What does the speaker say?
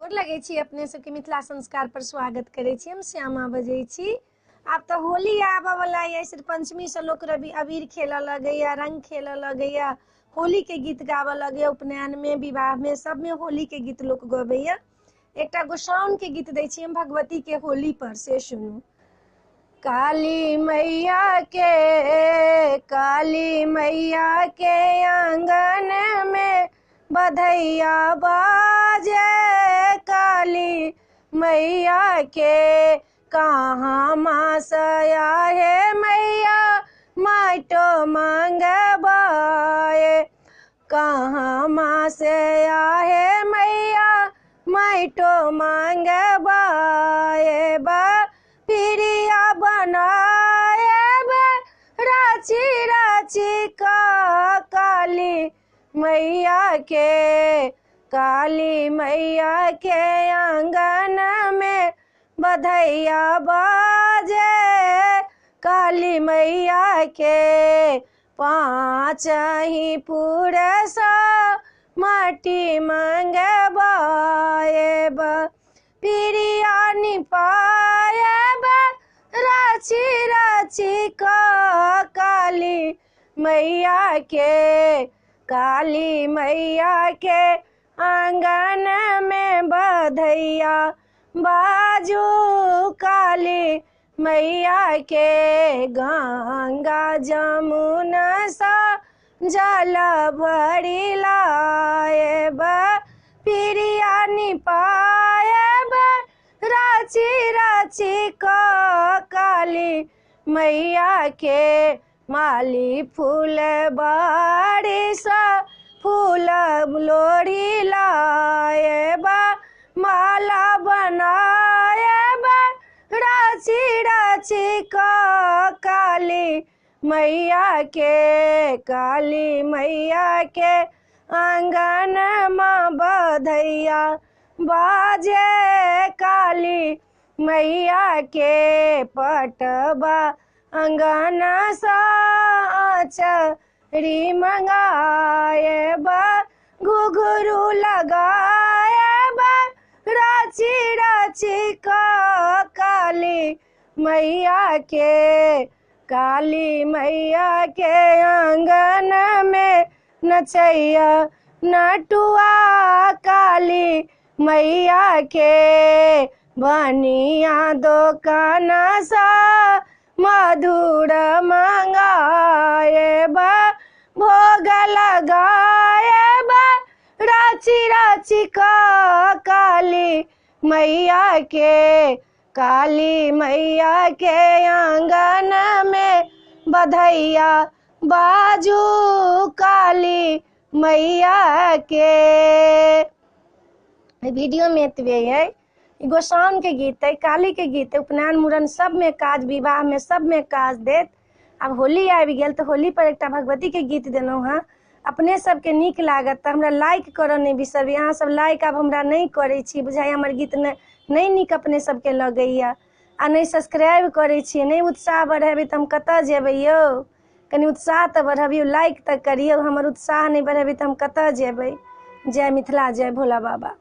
गोर लगै छी अपने सबके मिथिला संस्कार पर स्वागत करै छी। हम श्यामा बजै छी। आब तऽ होली आबऽ वाला है, सिर्फ पंचमी से लोग अबीर खेलऽ लगैया, रंग खेलऽ लगैया, होली के गीत गावऽ लगैया। उपनयन में, विवाह में, सब में होली के गीत लोग गबैया। एकटा गोसाउन के गीत दै छी हम भगवती के होली पर, से सुनू। काली मैया के आंगन में बधैया बाजे, काली मैया के कहाँ मासया है मैया माटो मांगबाए, कहाँ मासया है मैया माटो मांगबाए। पिरिया बनाए राची राची का काली मैया के आंगन में बधैया बाजे, काली मैया के पाँच ही पुरसा माटी मंगवाए। पिरिया निपाए राची राची का काली मैया के आंगन में बधैया बाजू, काली मैया के गंगा जमुना सा जल भरी लाए। पिरिया निपाए राची राची का काली मैया के माली फूल बाड़ी सा फूल लोढ़ी लाए। माला बनाए राची राची का काली मैया के आंगन में बधैया बाजे, काली मैया के पटवा अंगन साचरी मंगाए। घुघरू लगाए राची राची का काली मैया के आंगन में नचैया नटुआ, काली मैया के बनिया दुकान सा मधुर मंगाए। भोग लगाए राची राची का काली मैया के आंगन में बधैया बाजू, काली मैया के। वीडियो में एतबे है। गोसाउन के गीत है, काली के गीत है। उपनयन मूड़न सब में काज, विवाह में सब में काज देत। अब होली आबि गेल तो होली पर एकटा भगवती के गीत देलहुँ हाँ। अपने सबके नीक लागत तो हमरा लाइक करऽ नहीं बिसरबी। अहाँ सब लाइक आब हमरा नहीं करै छी, बुझाइ हमर गीत नहीं नीक अपने सबके लगैया। आ नहीं सब्सक्राइब करै छियै, नहीं उत्साह बढ़ेबै तो हम कतऽ जेबै यौ। कनी उत्साह तो बढ़बियौ, लाइक तो करियौ। हमर उत्साह नहीं बढ़ेबै तो हम कतऽ जेबै। जय मिथिला, जय भोला बाबा।